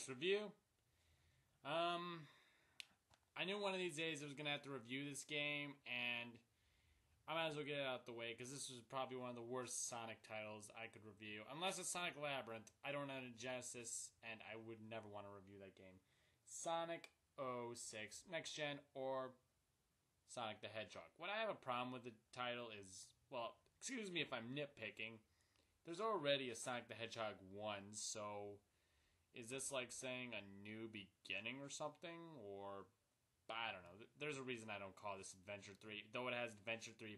next review. I knew one of these days I was going to have to review this game, and I might as well get it out the way, because this was probably one of the worst Sonic titles I could review. Unless it's Sonic Labyrinth. I don't own a Genesis, and I would never want to review that game. Sonic 06 Next Gen, or Sonic the Hedgehog. What I have a problem with the title is, well, excuse me if I'm nitpicking, there's already a Sonic the Hedgehog 1, so is this like saying a new beginning or something? Or, I don't know. There's a reason I don't call this Adventure 3. Though it has Adventure 3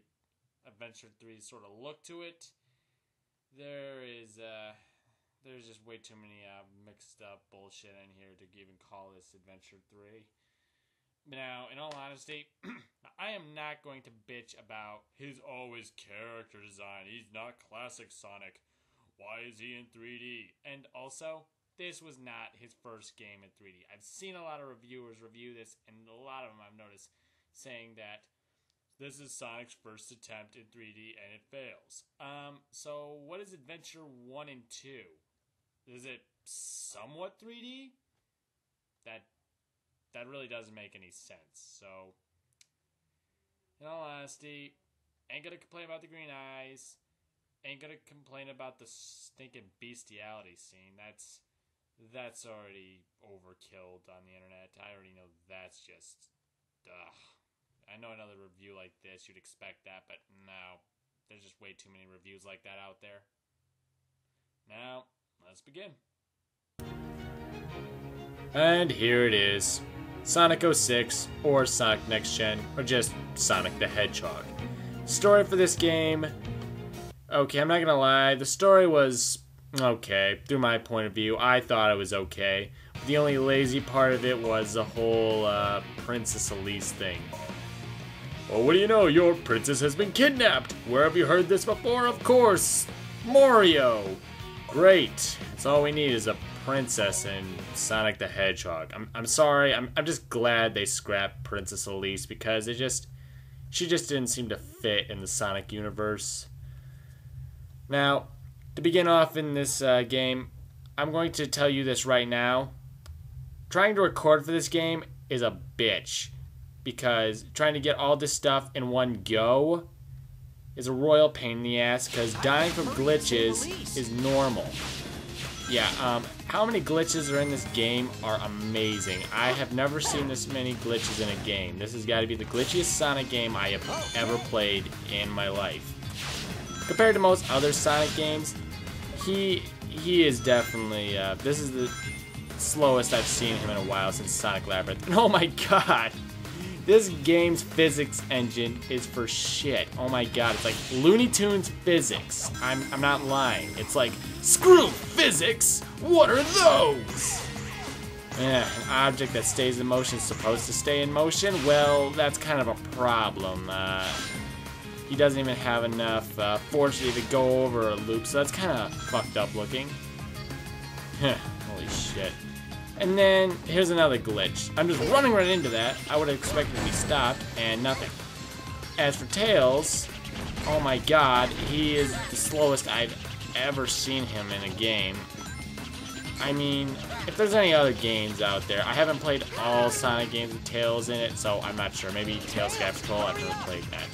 sort of look to it, there's just way too many mixed up bullshit in here to even call this Adventure 3. Now, in all honesty, I am not going to bitch about his character design. He's not classic Sonic. Why is he in 3D? And also, this was not his first game in 3D. I've seen a lot of reviewers review this, and a lot of them I've noticed saying that this is Sonic's first attempt in 3D and it fails. So what is Adventure 1 and 2? Is it somewhat 3D? That really doesn't make any sense. So, in all honesty, ain't gonna complain about the green eyes. Ain't gonna complain about the stinking bestiality scene. That's already overkilled on the internet. I already know that's just, ugh. I know another review like this, you'd expect that, but no. There's just way too many reviews like that out there. Now, let's begin. And here it is. Sonic 06, or Sonic Next Gen, or just Sonic the Hedgehog. Story for this game, okay, I'm not gonna lie, the story was okay. Through my point of view, I thought it was okay. The only lazy part of it was the whole Princess Elise thing. Well, what do you know? Your princess has been kidnapped! Where have you heard this before? Of course! Mario! Great. That's all we need is a princess in Sonic the Hedgehog. I'm sorry, I'm just glad they scrapped Princess Elise, because she just didn't seem to fit in the Sonic universe. Now, to begin off in this game, I'm going to tell you this right now. Trying to record for this game is a bitch, because trying to get all this stuff in one go is a royal pain in the ass, because dying from glitches is normal. Yeah, how many glitches are in this game are amazing. I have never seen this many glitches in a game. This has got to be the glitchiest Sonic game I have ever played in my life. Compared to most other Sonic games, he is definitely, this is the slowest I've seen him in a while since Sonic Labyrinth. And oh my god! This game's physics engine is for shit. Oh my god, it's like Looney Tunes physics. I'm not lying. It's like, screw physics! What are those? Yeah, an object that stays in motion is supposed to stay in motion? Well, that's kind of a problem. He doesn't even have enough force to go over a loop, so that's kind of fucked up looking. Holy shit. And then, here's another glitch. I'm just running right into that. I would have expected to be stopped, and nothing. As for Tails, oh my god, he is the slowest I've ever seen him in a game. I mean, if there's any other games out there, I haven't played all Sonic games with Tails in it, so I'm not sure. Maybe Tails Sky Patrol, I've never played that.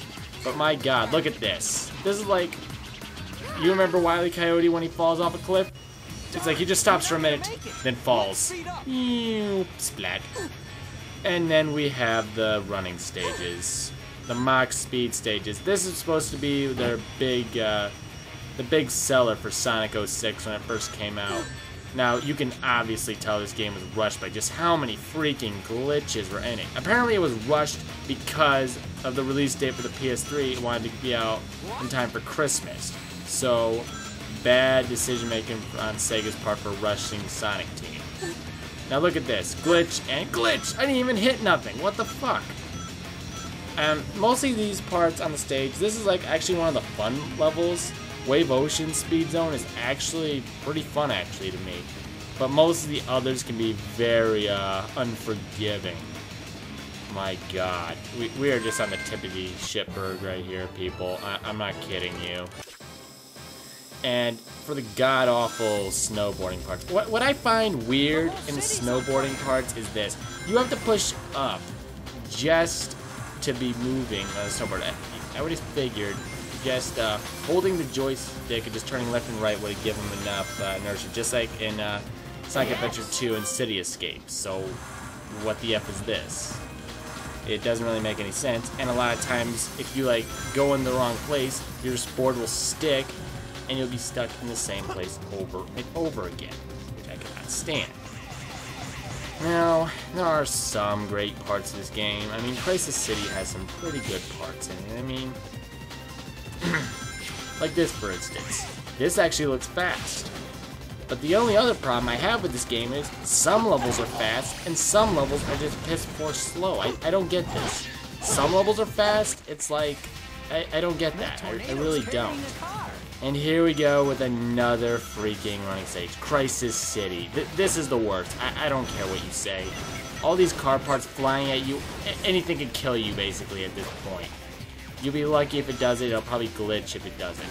But my god, look at this. This is like, you remember Wile E. Coyote when he falls off a cliff? It's like he just stops for a minute, then falls. Splat. And then we have the running stages. The Mach Speed stages. This is supposed to be their big, the big seller for Sonic 06 when it first came out. Now, you can obviously tell this game was rushed by just how many freaking glitches were in it. Apparently it was rushed because of the release date for the PS3. It wanted to be out in time for Christmas. So, bad decision making on Sega's part for rushing Sonic Team. Now look at this. Glitch and glitch! I didn't even hit nothing. What the fuck? Mostly these parts on the stage, this is like actually one of the fun levels. Wave Ocean Speed Zone is actually pretty fun actually to me. But most of the others can be very unforgiving. My god. We are just on the tip of the shitberg right here, people. I'm not kidding you. And for the god-awful snowboarding parts. What I find weird in the snowboarding parts is this. You have to push up just to be moving on a snowboard. I would have figured just holding the joystick and just turning left and right would have given them enough inertia, just like in Sonic Adventure 2 and City Escape. So what the F is this? It doesn't really make any sense, and a lot of times if you like go in the wrong place, your board will stick and you'll be stuck in the same place over and over again, which I cannot stand. Now, there are some great parts of this game. I mean, Crisis City has some pretty good parts in it. I mean, like this for instance. This actually looks fast. But the only other problem I have with this game is some levels are fast and some levels are just piss poor slow. I don't get this. Some levels are fast, it's like, I don't get that. I really don't. And here we go with another freaking running stage. Crisis City. This is the worst. I don't care what you say. All these car parts flying at you, anything can kill you basically at this point. You'll be lucky if it does it, it'll probably glitch if it doesn't.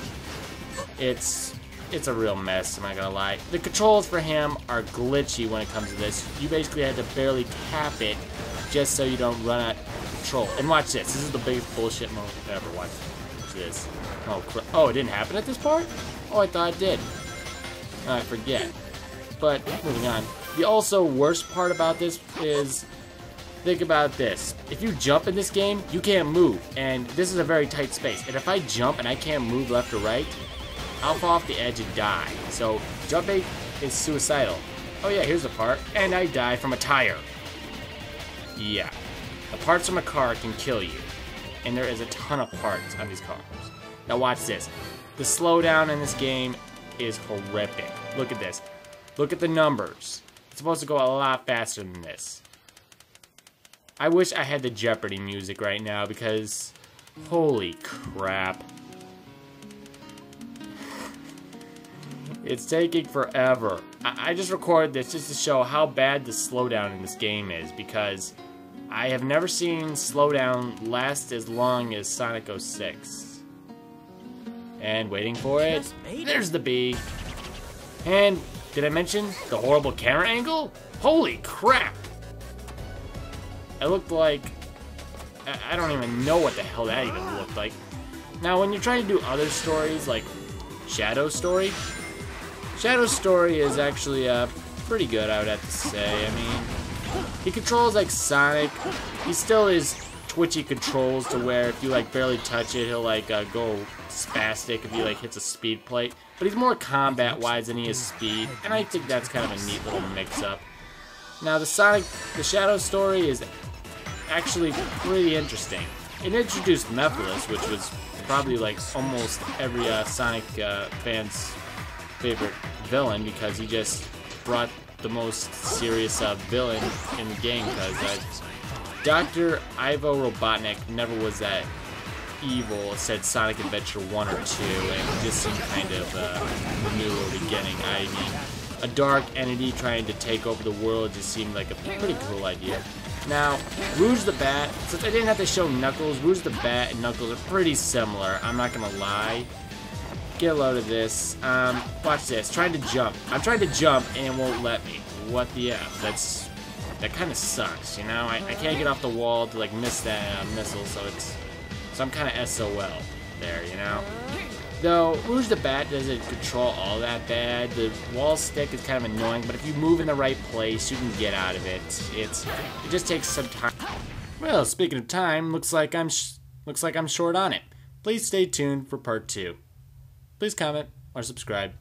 It's a real mess, I'm not gonna lie. The controls for him are glitchy when it comes to this. You basically have to barely tap it just so you don't run out of control. And watch this. This is the biggest bullshit moment I've ever watched. Watch this. Oh, it didn't happen at this part? Oh, I thought it did. I forget. But, moving on. The also worst part about this is, think about this. If you jump in this game, you can't move. And this is a very tight space. And if I jump and I can't move left or right, I'll fall off the edge and die. So, jumping is suicidal. Oh yeah, here's the part. And I die from a tire. Yeah. The parts from a car can kill you. And there is a ton of parts on these cars. Now watch this. The slowdown in this game is horrific. Look at this. Look at the numbers. It's supposed to go a lot faster than this. I wish I had the Jeopardy music right now because holy crap. It's taking forever. I just recorded this just to show how bad the slowdown in this game is because I have never seen slowdown last as long as Sonic 06. And waiting for it, there's the B. And did I mention the horrible camera angle? Holy crap! It looked like, I don't even know what the hell that even looked like. Now when you're trying to do other stories like Shadow's story is actually pretty good, I would have to say. I mean, he controls like Sonic. He still is twitchy controls to where if you like barely touch it, he'll like go spastic if he like hits a speed plate. But he's more combat wise than he is speed, and I think that's kind of a neat little mix up. Now the Shadow story is actually pretty interesting. It introduced Mephiles, which was probably like almost every Sonic fan's favorite villain because he just brought the most serious villain in the game because Dr. Ivo Robotnik never was that evil, said Sonic Adventure 1 or 2, and it just seemed kind of new or beginning. I mean, a dark entity trying to take over the world just seemed like a pretty cool idea. Now, Rouge the Bat, since I didn't have to show Knuckles, Rouge the Bat and Knuckles are pretty similar, I'm not gonna lie. Get a load of this. Watch this, trying to jump. I'm trying to jump and it won't let me. What the F? That kind of sucks, you know? I can't get off the wall to like miss that missile, so I'm kind of SOL there, you know? Though, Rouge the Bat doesn't control all that bad. The wall stick is kind of annoying, but if you move in the right place, you can get out of it. It just takes some time. Well, speaking of time, looks like I'm short on it. Please stay tuned for part 2. Please comment or subscribe.